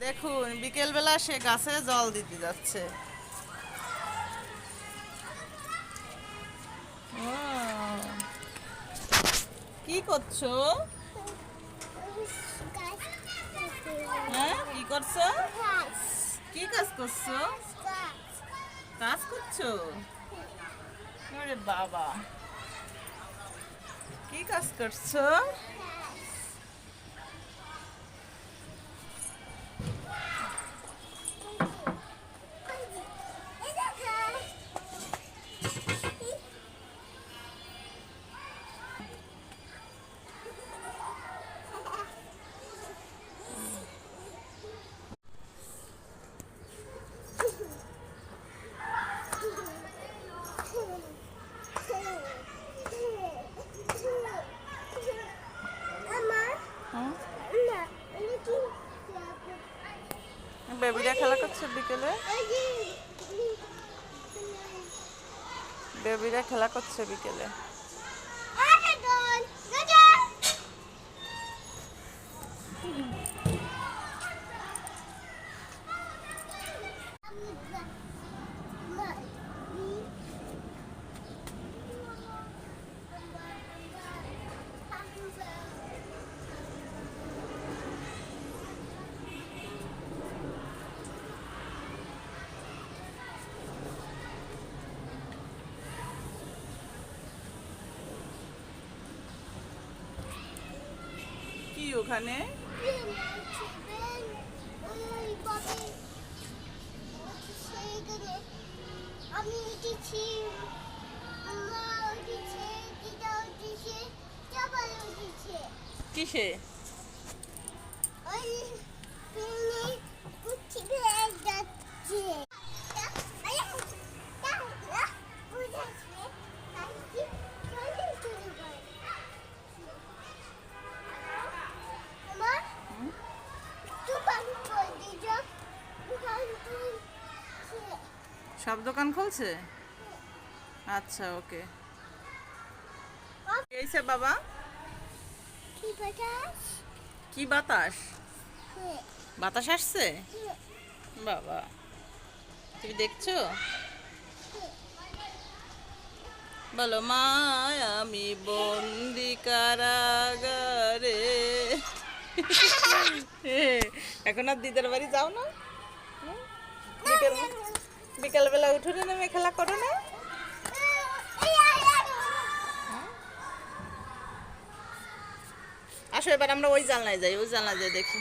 দেখুন বিকেলবেলা সে গাছে জল দিতে যাচ্ছে। ও, কি করছো? হ্যাঁ, কি করছো? কি কাজ করছো? কাজ করছো? আরে বাবা, কি কাজ করছো? বেবিরা খেলা করছে বিকেলে। বেবিরা খেলা করছে বিকেলে। কি ওখানে? আমি উঠেছি, মা উঠেছে, দিদা উঠেছে, সবাই উঠেছে। কিসে? ওই ট্রেনে উঠে যাচ্ছে। সব দোকান খুলছে? আচ্ছা, ওকে। এইসে বাবা, কি বাতাস? বাতাস আসছে? বাবা, তুমি দেখছো? বলো, মা আমি বন্দি কারাগারে। এখন আর দিদার বাড়ি যাও না? বিকেল বিকেলবেলা উঠোনে নেমে খেলা করো না? আসো এবার আমরা ওই জানলায় যাই, ওই জানলায় যাই দেখি।